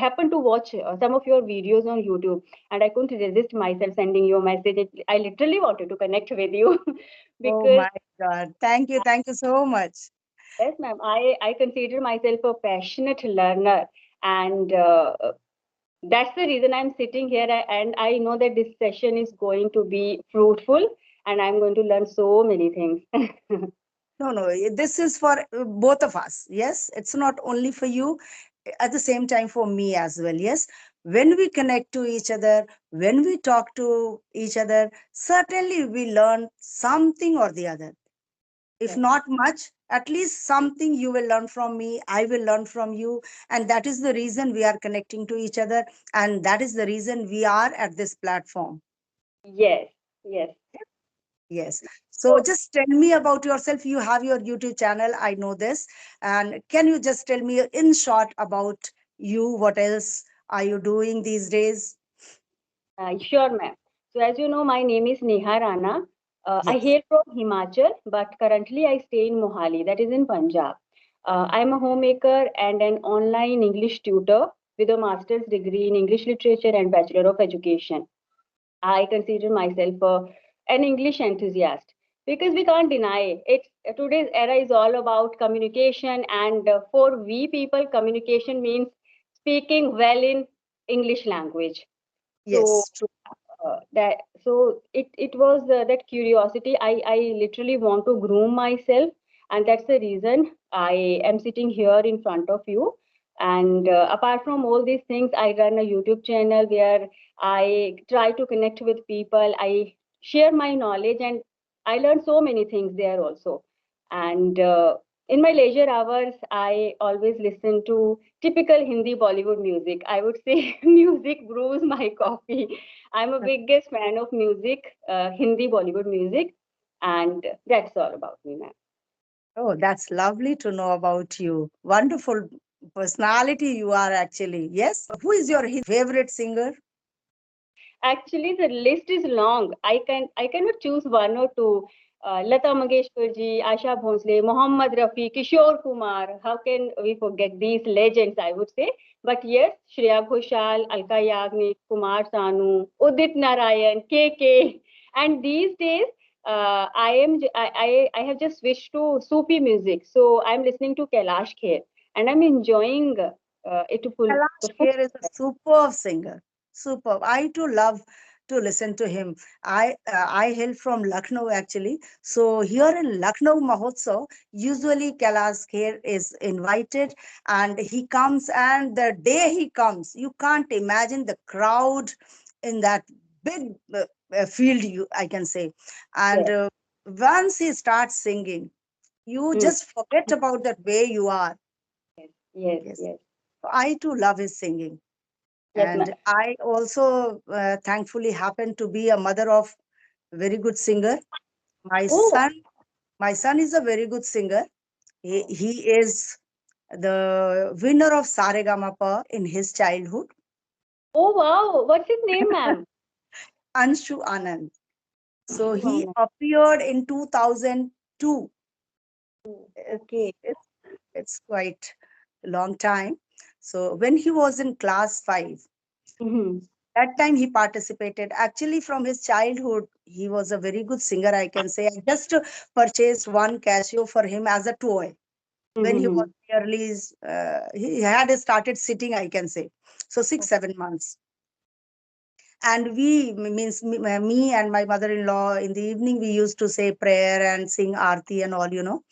happened to watch some of your videos on YouTube, and I couldn't resist myself sending you a message. I literally wanted to connect with you Oh because my God. Thank you. Thank you so much. yes, ma'am, I consider myself a passionate learner, and that's the reason I'm sitting here. And I know that this session is going to be fruitful, and I'm going to learn so many things. No, no, this is for both of us. Yes, it's not only for you, at the same time for me as well. Yes, when we connect to each other, when we talk to each other, certainly we learn something or the other. If Yes, not much, at least something you will learn from me, I will learn from you. And that is the reason we are connecting to each other. And that is the reason we are at this platform. yes, yes. Yes. So So, just tell me about yourself. You have your YouTube channel. I know this. And can you just tell me in short about you? What else are you doing these days? sure, ma'am. So, as you know, my name is Neha Rana. I Yes. hail from Himachal, but currently I stay in Mohali, that is in Punjab. I'm a homemaker and an online English tutor with a master's degree in English literature and Bachelor of Education. I consider myself an English enthusiast because we can't deny it. Today's era is all about communication, and for we people, communication means speaking well in English language. So Yes. True. that so it was that curiosity. I literally want to groom myself, and that's the reason I am sitting here in front of you. And apart from all these things, I run a YouTube channel where I try to connect with people. I share my knowledge, and I learn so many things there also. And in my leisure hours, I always listen to typical Hindi Bollywood music. I would say music brews my coffee. I'm a biggest fan of music, Hindi Bollywood music, and that's all about me, ma'am. Oh, that's lovely to know about you. Wonderful personality you are actually. Yes. Who is your favorite singer? Actually, the list is long. I cannot choose one or two. Lata Mangeshkar ji, Asha Bhonsle, Mohammad Rafi, Kishore Kumar. How can we forget these legends? I would say, but yes, Shreya Ghoshal, Alka Yagnik, Kumar Sanu, Udit Narayan, KK, and these days. I have just switched to Sufi music, so I'm listening to Kailash Kher, and I'm enjoying it to full the Kailash full. Kher is a superb singer. Superb. I too love to listen to him. I hail from Lucknow actually. So here in Lucknow Mahotsav, usually Kailash Kher is invited and he comes. And the day he comes, you can't imagine the crowd in that big field. I can say, and Yes, once he starts singing, you mm, just forget about that way you are. yes, Yes. yes, I too love his singing. yes, ma'am. And I also thankfully happen to be a mother of very good singer. My Oh, son, my son is a very good singer. He is the winner of Saregamapa in his childhood. oh wow. What's his name, ma'am? Anshu Anand. So he Shivana. appeared in 2002. Oh, It's, okay. it's, it's quite a long time. So when he was in class 5, Mm-hmm. that time he participated. Actually, from his childhood, he was a very good singer, I can say. I just purchased one Casio for him as a toy when he was Mm-hmm. nearly, he had started sitting, I can say. So 6, 7 months. And means me and my mother-in-law in the evening, we used to say prayer and sing Aarti and all.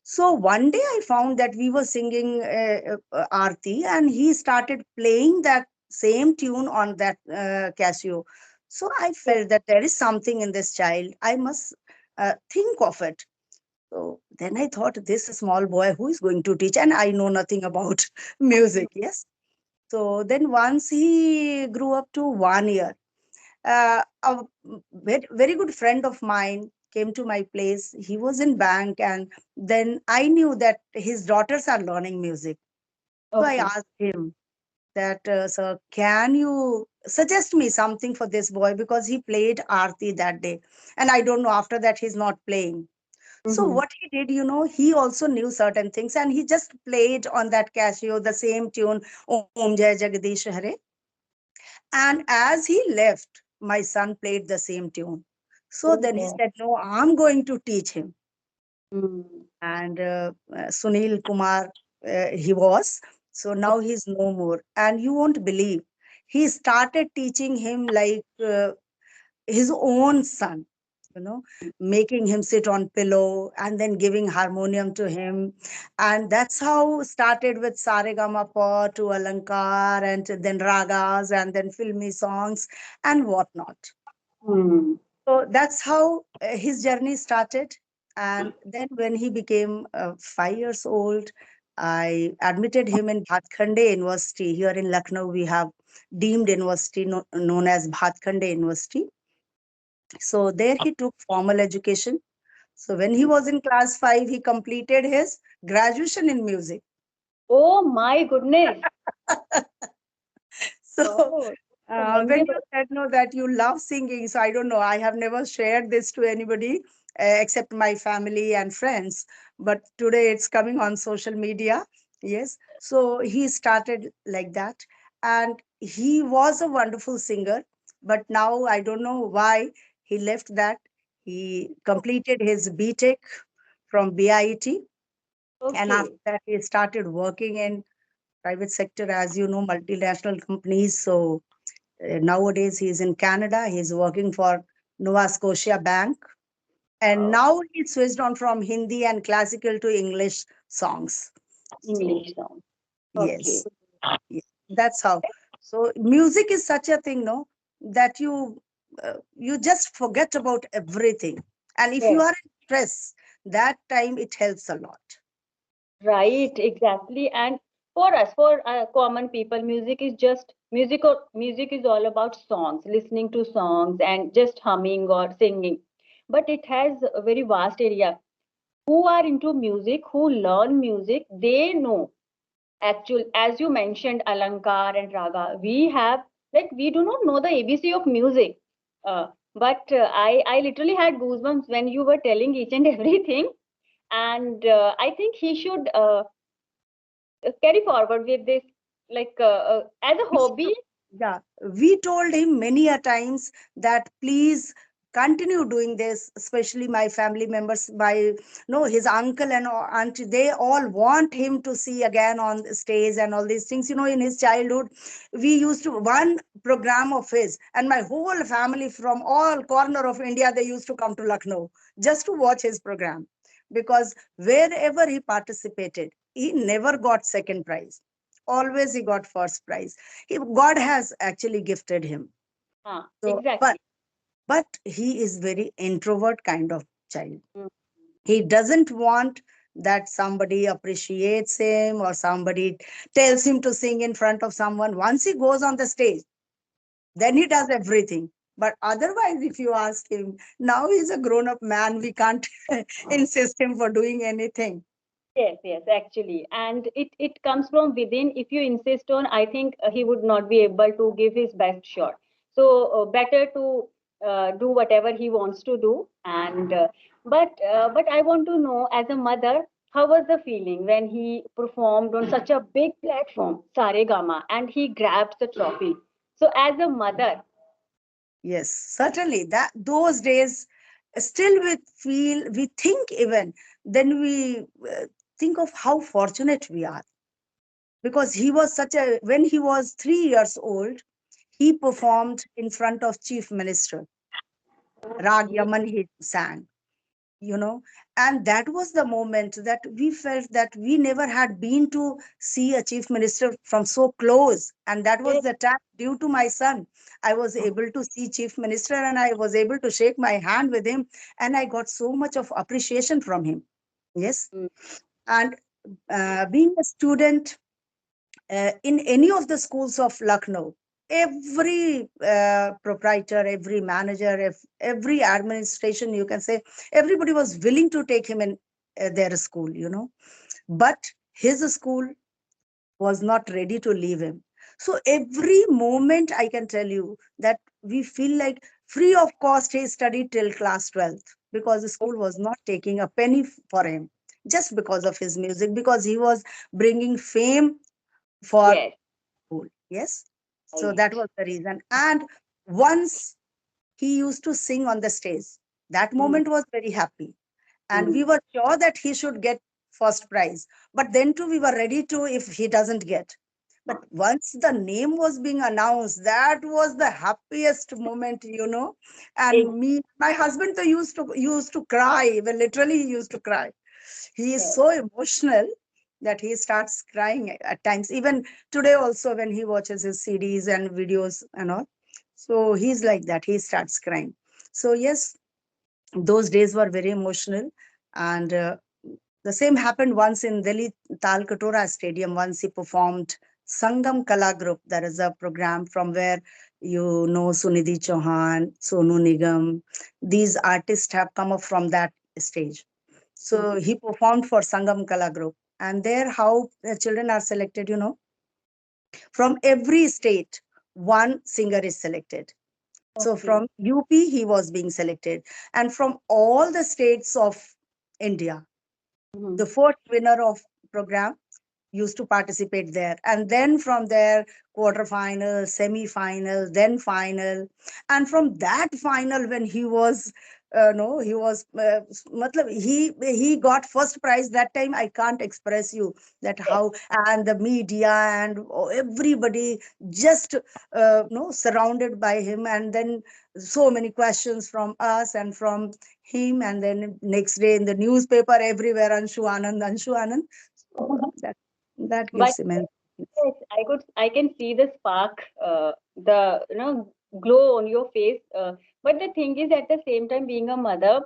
So one day I found that we were singing Aarti and he started playing that same tune on that Casio. So I felt that there is something in this child. I must think of it. So then I thought, this small boy, who is going to teach? And I know nothing about music. Yes. So then once he grew up to 1 year, a very good friend of mine came to my place. He was in bank, and then I knew that his daughters are learning music. So I Okay. asked him that, sir, can you suggest me something for this boy, because he played Aarti that day, and I don't know after that he's not playing. So Mm-hmm. what he did, he also knew certain things, and he just played on that Casio the same tune, Om Jai Jagadish Hare. And as he left, my son played the same tune. So Oh then he God. said, "No, I'm going to teach him." Mm. And Sunil Kumar, he was. So now he's no more. And you won't believe, he started teaching him like his own son, you know, making him sit on pillow and then giving harmonium to him. And that's how started with Saregama to Alankar and then ragas and then filmy songs and whatnot. Mm. So that's how his journey started. And then when he became 5 years old, I admitted him in Bhatkhande University. Here in Lucknow, we have deemed university known as Bhatkhande University. So there he took formal education. So when he was in class 5, he completed his graduation in music. Oh my goodness. So Oh, when you commendable. said no that you love singing, so I don't know, I have never shared this to anybody except my family and friends, but today it's coming on social media. Yes, so he started like that, and he was a wonderful singer, but now I don't know why he left that. He completed his BTech from BIT, and after Okay. that he started working in private sector, as you know, multinational companies. So nowadays, he's in Canada. He's working for Nova Scotia Bank. And Oh, now he switched on from Hindi and classical to English songs. English So, song. Okay. yes, yes, that's how. So, music is such a thing, no, that you just forget about everything. And if you Yes. are in stress, that time it helps a lot. Right, exactly. And for us, for common people, music is just music, or music is all about songs, listening to songs and just humming or singing. But it has a very vast area. Who are into music, who learn music, they know. Actual, as you mentioned, Alankar and Raga, we have, like, we do not know the ABC of music. But I literally had goosebumps when you were telling each and everything. And I think he should carry forward with this, like, as a We hobby. Yeah, we told him many a times that please continue doing this, especially my family members, my no, his uncle and auntie, they all want him to see again on the stage and all these things. In his childhood, we used to one program of his, and my whole family from all corner of India, they used to come to Lucknow just to watch his program, because wherever he participated, he never got second prize. Always he got first prize. God has actually gifted him. So, but Exactly. but he is very introvert kind of child. Mm. He doesn't want that somebody appreciates him or somebody tells him to sing in front of someone. Once he goes on the stage, then he does everything. But otherwise, if you ask him, now he's a grown up man, we can't insist him for doing anything. Yes, yes, actually. And it comes from within. If you insist on, I think he would not be able to give his best shot. So better to do whatever he wants to do. And but I want to know, as a mother, how was the feeling when he performed on such a big platform, Saregama, and he grabbed the trophy? So as a mother, Yes, certainly. That those days, still we think even then we think of how fortunate we are, because he was such a when he was 3 years old, he performed in front of Chief Minister. Rag okay, Yaman he sang, and that was the moment that we felt that we never had been to see a chief minister from so close, and that was yes, the time due to my son I was able to see chief minister, and I was able to shake my hand with him, and I got so much of appreciation from him. Yes. mm, And being a student in any of the schools of Lucknow, every proprietor, every manager, every administration, you can say, everybody was willing to take him in their school. But his school was not ready to leave him. So every moment, I can tell you that we feel like free of cost, he studied till class 12th. because the school was not taking a penny for him, just because of his music, because he was bringing fame for Yes, school. Yes. So that right. was the reason. And once he used to sing on the stage, that Mm, moment was very happy, and we mm. were sure that he should get first prize, but then too we were ready to if he doesn't get. But once the name was being announced, that was the happiest moment, Ex- and me, my husband too used to cry. Well, literally he used to cry. He is Yes. so emotional that he starts crying at times, even today also when he watches his CDs and videos and all. So he's like that, he starts crying. So yes, those days were very emotional. And the same happened once in Delhi Tal Katora Stadium. Once he performed Sangam Kala Group. There is a program from where Sunidhi Chauhan, Sonu Nigam. These artists have come up from that stage. Mm. So he performed for Sangam Kala Group. And there, how the children are selected, from every state, one singer is selected. So Okay. from UP, he was being selected. And from all the states of India, Mm-hmm. the first winner of program used to participate there, and then from there, quarterfinal, semi-final, then final. And from that final, when he was no he was matlab, he got first prize. That time I can't express you that Yes. how. And the media and everybody just no surrounded by him, and then so many questions from us and from him, and then next day in the newspaper everywhere, Anshu Anand. So that But gives immense peace. yes, I can see the spark, the glow on your face. But the thing is, at the same time, being a mother,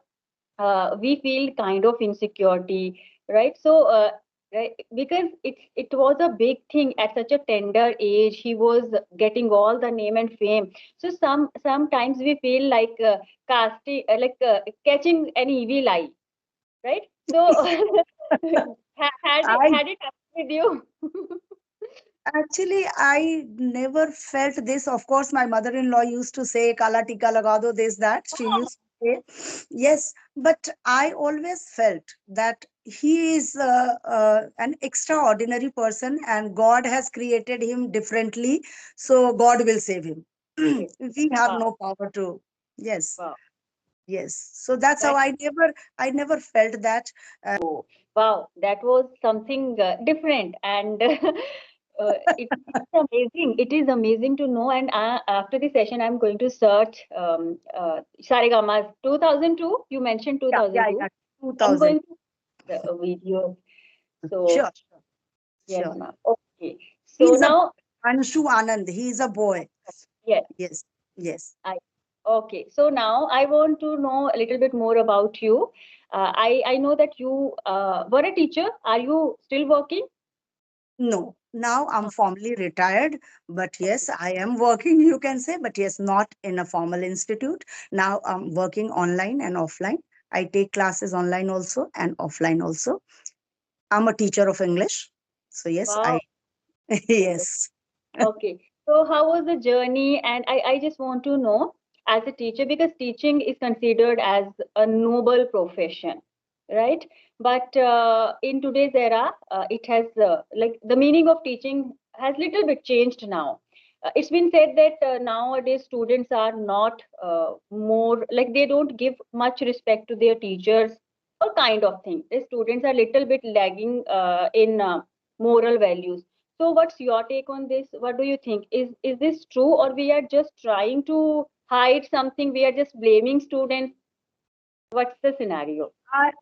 we feel kind of insecurity, right? So, right, because it was a big thing at such a tender age. He was getting all the name and fame. So sometimes we feel like casting, catching an evil eye, right? So, I had it happened with you? Actually, I never felt this. Of course, my mother-in-law used to say, "Kala tika laga do," this, that. She used to say, yes, but I always felt that he is an extraordinary person and God has created him differently. So God will save him. We have Wow, no power to. Yes, wow. yes. So that's how That I never felt that. oh, wow, that was something different, and it's amazing. It is amazing to know. And after the session, I'm going to search Saregama's 2002. You mentioned Yeah, yeah, 2002. yeah. I'm 2000. going to the video. So Sure, yes, sure. ma'am. Okay. So He's a now, Anshu Anand. He's a boy. yes, Yes, yes. I okay. So now I want to know a little bit more about you. I know that you were a teacher. Are you still working? No, now I'm Uh, formally retired, but Okay. yes, I am working, you can say, but yes, not in a formal institute. Now I'm working online and offline. I take classes online also and offline also. I'm a teacher of English. So yes, Wow. yes. Okay. So how was the journey? And I just want to know as a teacher, because teaching is considered as a noble profession, right? But in today's era, it has like the meaning of teaching has little bit changed now. It's been said that nowadays students are not more like they don't give much respect to their teachers or kind of thing. The students are little bit lagging in moral values. So what's your take on this? What do you think? Is this true, or we are just trying to hide something? We are just blaming students. What's the scenario?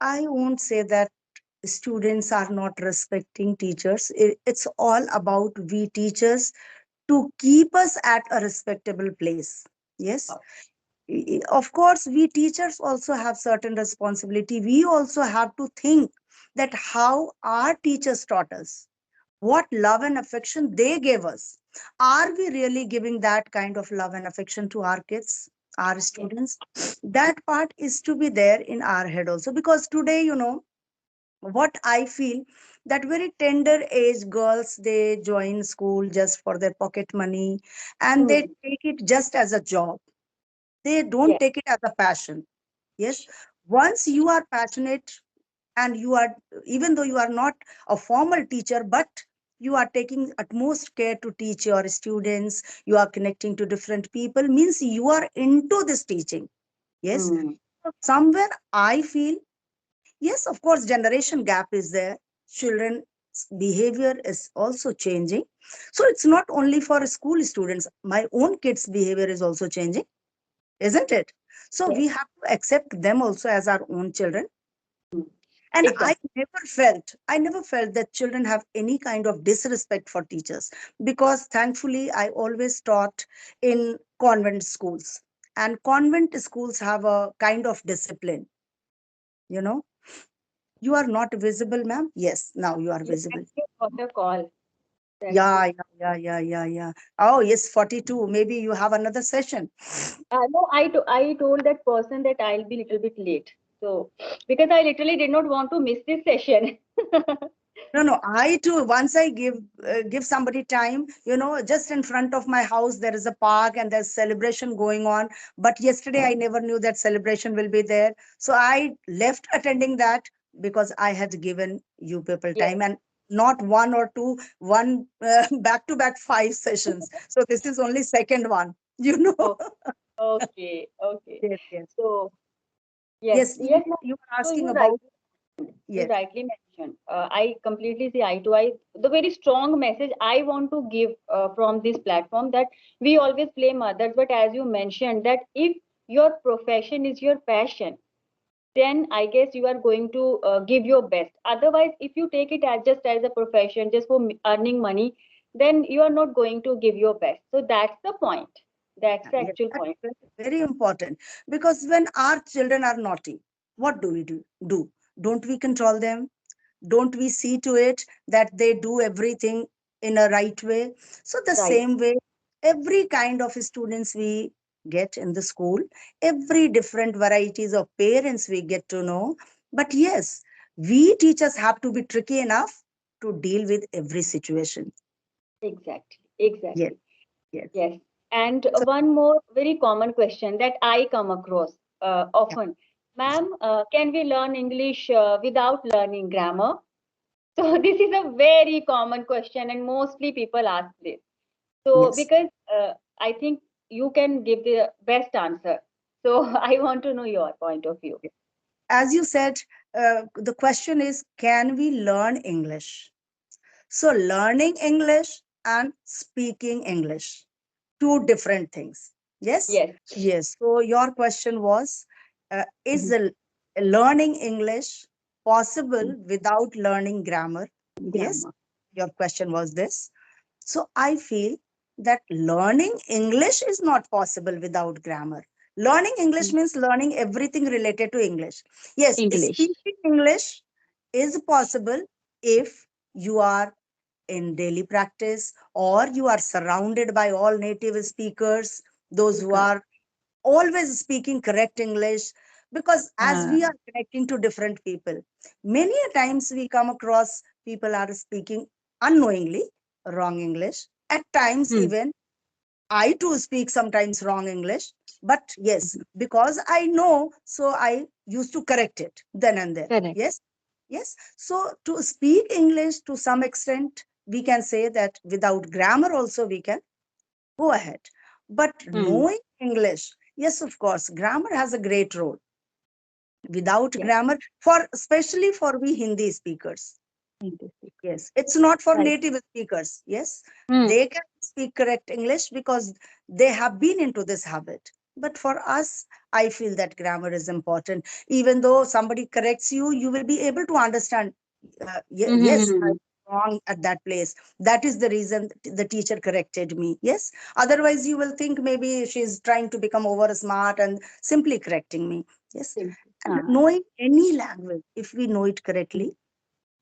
I won't say that students are not respecting teachers. It's all about we teachers to keep us at a respectable place. Yes. Of course, we teachers also have certain responsibility. We also have to think that how our teachers taught us, what love and affection they gave us. Are we really giving that kind of love and affection to our kids, our Yes. students? That part is to be there in our head also, because today, what I feel, that very tender age girls, they join school just for their pocket money, and they Hmm. take it just as a job. They don't Yes. take it as a passion. Yes. Once you are passionate, and you are, even though you are not a formal teacher, but you are taking utmost care to teach your students, you are connecting to different people, means you are into this teaching. Yes. Hmm. So somewhere I feel, yes, of course, generation gap is there. Children's behavior is also changing. So it's not only for school students. My own kids' behavior is also changing, isn't it? So Yes. we have to accept them also as our own children. Hmm. And Exactly. I never felt that children have any kind of disrespect for teachers, because thankfully I always taught in convent schools. And convent schools have a kind of discipline, you know. You are not visible, ma'am. Yes, now you are Yes, visible. actually, I got a call. That's Yeah, it. yeah. Oh, yes, 42. Maybe you have another session. No, I told that person that I'll be little bit late. So because I literally did not want to miss this session. No, no, I too, once I give somebody time, just in front of my house, there is a park and there's celebration going on. But yesterday, I never knew that celebration will be there. So I left attending that because I had given you people Yes. time, and not one or two, one back to back 5 sessions. So this is only second one, you know. Oh, okay. Okay. Yes, yes. So yes, Yes, yes, ma'am. you were So asking about, you yes, rightly mentioned. I completely see eye to eye. The very strong message I want to give from this platform, that we always blame others, but as you mentioned, that if your profession is your passion, then I guess you are going to give your best. Otherwise, if you take it as just as a profession, just for earning money, then you are not going to give your best. So that's the point. That's the yes, actual that's point. very, very important. Because when our children are naughty, what do we do? Don't we control them? Don't we see to it that they do everything in a right way? So the Right. same way, every kind of students we get in the school, every different varieties of parents we get to know. But yes, we teachers have to be tricky enough to deal with every situation. Exactly. Yes, Exactly. yes. Yes. And So one more very common question that I come across yeah, often. Ma'am, can we learn English without learning grammar? So this is a very common question, and mostly people ask this. So yes. because I think you can give the best answer. So I want to know your point of view. As you said, the question is, can we learn English? So, learning English and speaking English, two different things. Yes? Yes. Yes. So, your question was, is Mhm. learning English possible without learning grammar? Yes. Grammar. Your question was this. So I feel that learning English is not possible without grammar. Learning English Mm. means learning everything related to English. Yes, English. speaking English is possible if you are in daily practice, or you are surrounded by all native speakers, those who Speaker. are always speaking correct English. Because as Ah. we are connecting to different people, many a times we come across people are speaking unknowingly wrong English. At times, Mm. even I too speak sometimes wrong English. But yes, because I know, so I used to correct it then and there. Correct. Yes, yes. So to speak English to some extent, we can say that without grammar also we can go ahead. But Mm. knowing English, yes, of course, grammar has a great role. Without Yes. grammar, for especially for we Hindi speakers, English speaker. yes, it's not for Right. native speakers. Yes, Mm. they can speak correct English because they have been into this habit. But for us, I feel that grammar is important. Even though somebody corrects you, you will be able to understand. Yes, I'm Mm-hmm. wrong at that place. That is the reason the teacher corrected me. Yes. Otherwise, you will think maybe she's trying to become over smart and simply correcting me. Yes. Simple. And Ah. knowing any language, if we know it correctly,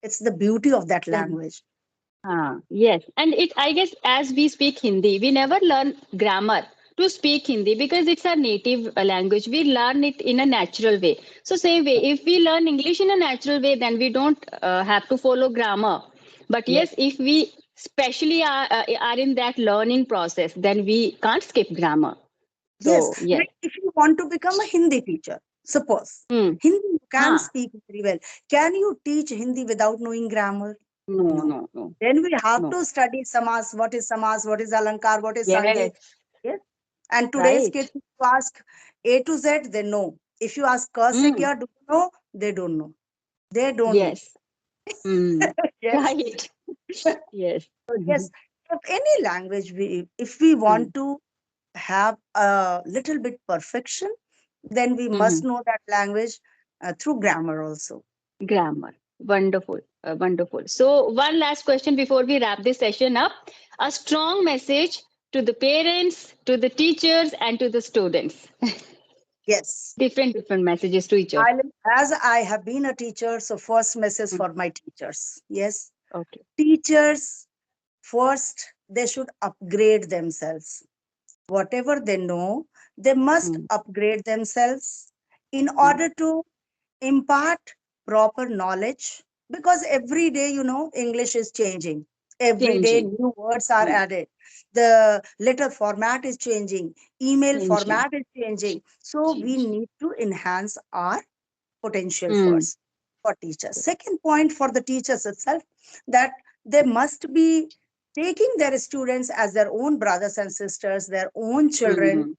it's the beauty of that Then language. yes, and it I guess as we speak Hindi, we never learn grammar to speak Hindi because it's our native language. We learn it in a natural way. So same way, if we learn English in a natural way, then we don't have to follow grammar. But Yes. yes, if we especially are in that learning process, then we can't skip grammar. Yes. So yes. Like if you want to become a Hindi teacher, Suppose Hmm. Hindi you can Huh. speak very well. Can you teach Hindi without knowing grammar? No, No. no, no, Then we have no. to study samas, what is alankar, what is sandhi. Yes. Yes. And today's Right. kids, if you ask A to Z, they know. If you ask ka se Hmm. kya, do you know? They don't know. They don't know. Yes. Hmm. Yes. Right. Yes. So yes, of any language, if we Hmm. want to have a little bit perfection, then we must Hmm. know that language through grammar also. Grammar. Wonderful. Wonderful. So, one last question before we wrap this session up. A strong message to the parents, to the teachers, and to the students. Yes. Different messages to each of. I, as I have been a teacher, so first message Mm. for my teachers. Yes. Okay. Teachers, first, they should upgrade themselves. Whatever they know, they must Mm. upgrade themselves in Mm. order to impart proper knowledge, because every day, English is changing. Every day Changing. new words are Mm. added. The letter format is changing, email Changing. format is changing, so we Change. need to enhance our potential Mm. first for teachers. Second point for the teachers itself, that they must be taking their students as their own brothers and sisters, their own children, Mm.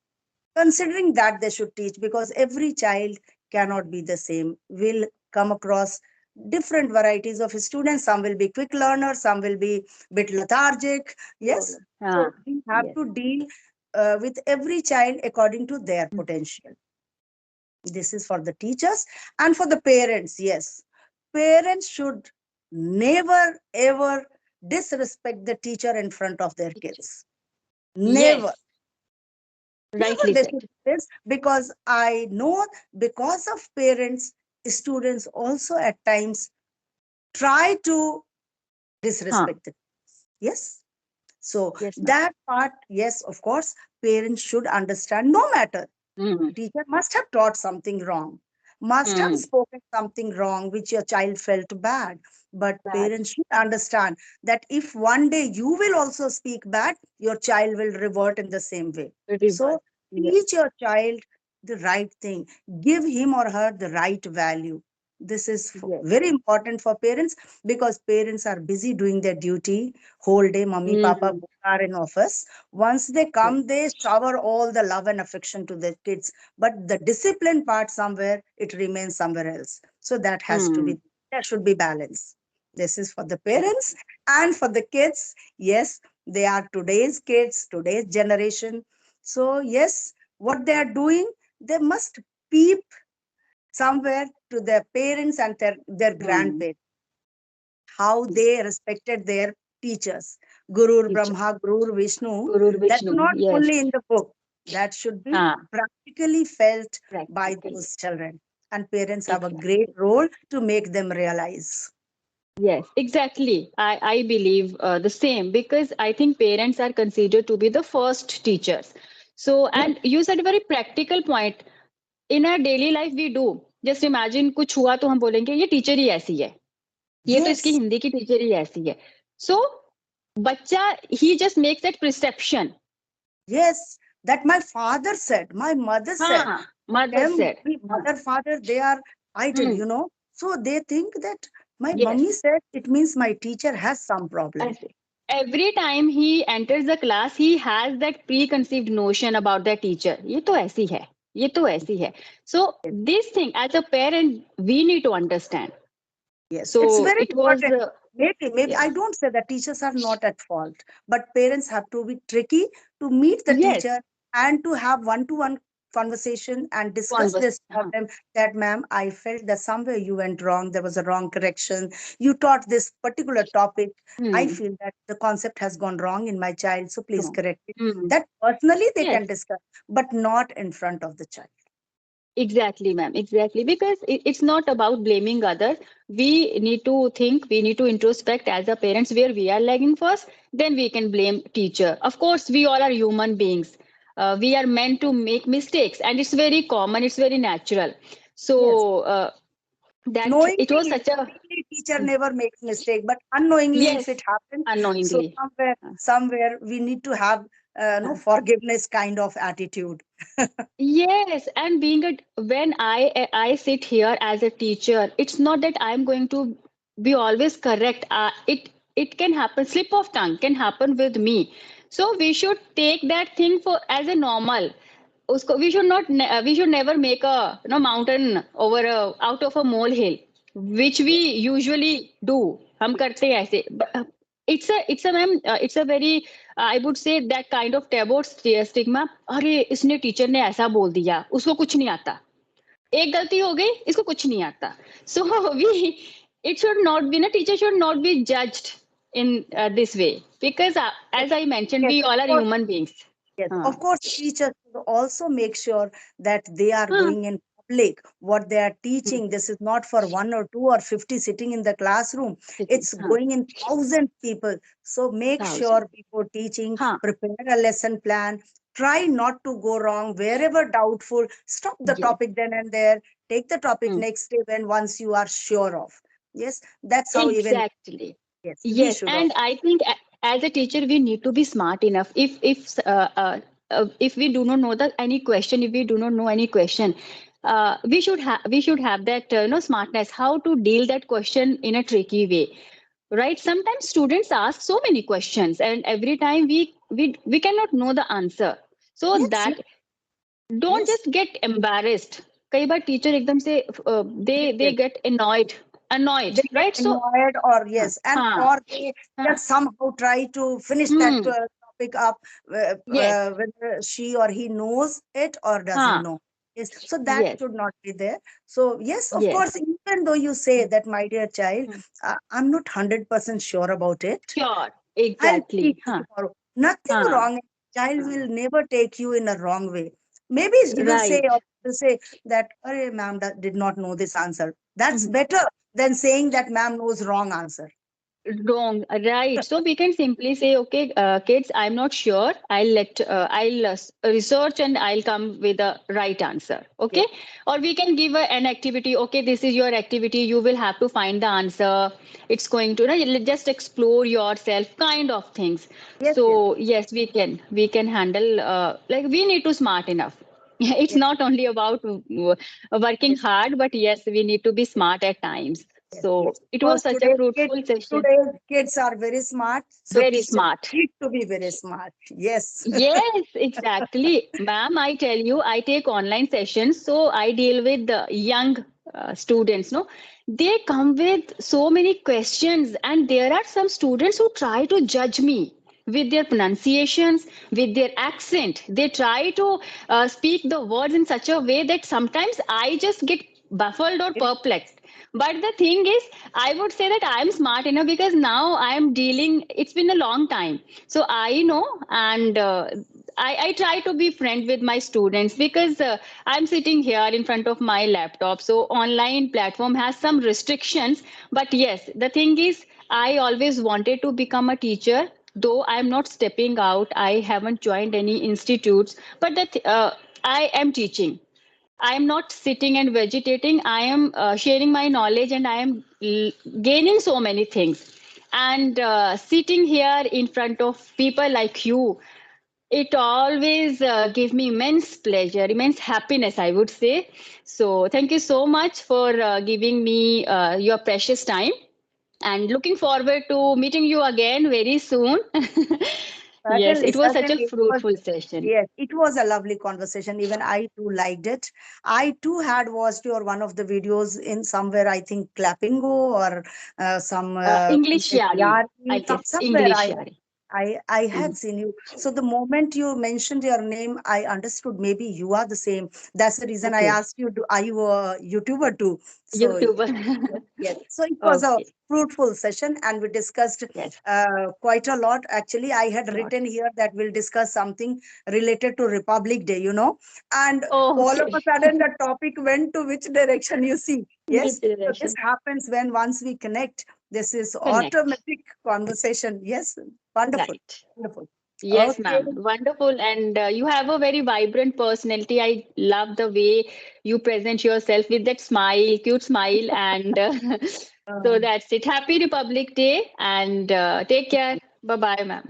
considering that they should teach, because every child cannot be the same. Will come across different varieties of students. Some will be quick learners, some will be bit lethargic. Yes. Ah, So we have yes. to deal with every child according to their Mm. potential. This is for the teachers. And for the parents, yes, parents should never ever disrespect the teacher in front of their Teacher. kids. Yes. Never. Never Rightly they said. should do this, because I know, because of parents, students also at times try to Huh. disrespect it. Yes. So Yes, ma'am. that part, yes, of course, parents should understand, no matter. Mm. Teacher must have taught something wrong, must have Mm. spoken something wrong which your child felt bad. But Bad. parents should understand that if one day you will also speak bad, your child will revert in the same way. Revert. So Yes. teach your child the right thing, give him or her the right value. This is Yes. very important for parents, because parents are busy doing their duty whole day. Mummy, papa Mm. both are in office. Once they Yes. come, they shower all the love and affection to their kids, but the discipline part, somewhere it remains somewhere else. So that has to Mm. be, there should be balance. This is for the Right. parents. And for the kids, yes, they are today's kids, today's generation. So yes, what they are doing, they must peep somewhere to their parents and their Mm. grandparents, how Yes. they respected their teachers. Guru Teacher. Brahma, Guru Vishnu, Guru that's Vishnu. not Yes. only in the book, that should be Ah, practically felt by practically. those children. And parents have a Exactly. great role to make them realize. Yes, exactly. I believe the same because I think parents are considered to be the first teachers. So, Yes, and you said a very practical point. In our daily life, we do. Just imagine कुछ हुआ तो हम बोलेंगे ये teacher ही ऐसी है. ये तो इसकी yes, हिंदी की टीचर ही ऐसी है. So, बच्चा he just makes that perception. yes. That my father said, my mother said, हाँ, mother them, said. हाँ. mother, father, they are Hmm. idle. So they think that my Yes. mummy said, it means my teacher has some problem. ऐसे. Every time he enters the class, he has that preconceived notion about the teacher. ये तो ऐसी है. ये तो ऐसी है. So this thing, as a parent, we need to understand. Yes, it's So very it was, important. Maybe yes, I don't say that teachers are not at fault, but parents have to be tricky to meet the yes, teacher and to have one-to-one conversation and discuss converse. this problem. That, ma'am, I felt that somewhere you went wrong. There was a wrong correction. You taught this particular topic. I Hmm, feel that the concept has gone wrong in my child, so please wrong. correct it. Hmm, That personally they yes. can discuss, but not in front of the child. Exactly, ma'am. Exactly. Because it's not about blaming others. We need to think, we need to introspect as a parents where we are lagging first, then we can blame teacher. Of course, we all are human beings. We are meant to make mistakes and it's very common, it's very natural. Yes. So that it was such a, Knowingly teacher never makes mistake, but unknowingly if yes, it happens, so unknowingly. somewhere, Uh, somewhere we need to have no forgiveness kind of attitude. Yes, and being a when I sit here as a teacher, it's not that I'm going to be always correct. It can happen. Slip of tongue can happen with me. So we should take that thing for as a normal. We should not we should never make a mountain over a out of a molehill, which we Yes, usually do. हम करते हैं ऐसे. But, it's a ma'am, it's a very I would say that kind of taboo stigma. अरे इसने teacher ने ऐसा बोल दिया, उसको कुछ नहीं आता. एक गलती हो गई, इसको कुछ नहीं आता. So we it should not be, a teacher should not be judged in this way, because yes, as I mentioned, yes, we of all are course. human beings. Yes, हाँ, of course, teachers should also make sure that they are हाँ, going in public. What they are hmm, teaching, this is not for one or two or 50 sitting in the classroom. sitting, It's हाँ, going in thousands people. So make thousand, sure before teaching, हाँ, prepare a lesson plan. Try not to go wrong wherever doubtful. Stop the yes, topic then and there. Take the topic mm, next day when once you are sure of. Yes, that's how even exactly. yes we Yes, should and also. I think as a teacher we need to be smart enough. If we do not know that any question, if we do not know any question, we should have that smartness how to deal that question in a tricky way, right? Sometimes students ask so many questions, and every time we cannot know the answer. So Yes, yes, that don't yes. just get embarrassed. कई बार teacher एकदम से they Yes. get annoyed, They get right? So annoyed or हाँ yes, and हाँ or they हाँ just somehow try to finish that hmm topic up, yes whether she or he knows it or doesn't हाँ know. Yes, so that yes should not be there. So yes, of yes course, even though you say hmm, that, my dear child, hmm. I'm not 100% sure about it. Sure, I'll teach exactly, you huh, tomorrow. Nothing huh, wrong. Child huh. will never take you in a wrong way. Maybe he will say Right. or will say that, "Arey, ma'am did not know this answer." That's Mhm. better than saying that ma'am knows wrong answer. Wrong, right. So we can simply say, okay, kids, I'm not sure. I'll research and I'll come with the right answer. Okay. Yes, Or we can give an activity. Okay, this is your activity. You will have to find the answer. It's going to, just explore yourself, kind of things. yes, yes, So yes, we can handle, like we need to smart enough. It's yes, not only about working yes, hard, but yes, we need to be smart at times. yes, So yes. it was Because such a fruitful session. today's kids are very smart, so Very teachers smart. need to be very smart. Yes. Yes, exactly. Ma'am, I tell you, I take online sessions, so I deal with the young students, no? They come with so many questions, and there are some students who try to judge me with their pronunciations, with their accent. They try to speak the words in such a way that sometimes I just get baffled or Yes, perplexed. But the thing is, I would say that I'm smart enough because now I'm dealing, it's been a long time. So I know, and I try to be friend with my students because I'm sitting here in front of my laptop. So online platform has some restrictions. But yes, the thing is, I always wanted to become a teacher. Though I'm not stepping out, I haven't joined any institutes, but I am teaching. I am not sitting and vegetating. I am sharing my knowledge, and I am gaining so many things. And sitting here in front of people like you, it always gives me immense pleasure, immense happiness, I would say. So thank you so much for giving me your precious time, and looking forward to meeting you again very soon. Yes, certainly, it was such a certainly. It was, fruitful session. yes, it was a lovely conversation. Even I too liked it. I too had watched your one of the videos in somewhere, I think Clappingo or some English Yari, I guess. somewhere English Yari. I Mhm. had seen you. So the moment you mentioned your name, I understood maybe you are the same. That's the reason I Okay. asked you, are you a YouTuber too? So YouTuber. yes, so it was a Okay. fruitful session and we discussed Yes. quite a lot. Actually, I had Lot. written here that we'll discuss something related to Republic Day, and all of a Okay. sudden the topic went to which direction you see. Which Yes, so this direction? happens when once we connect, this is Connect. automatic conversation. Yes, wonderful, Right. wonderful. Yes, Okay. ma'am. Wonderful. And you have a very vibrant personality. I love the way you present yourself with that smile, cute smile. And so Um, that's it. Happy Republic Day, and take care. Bye bye, ma'am.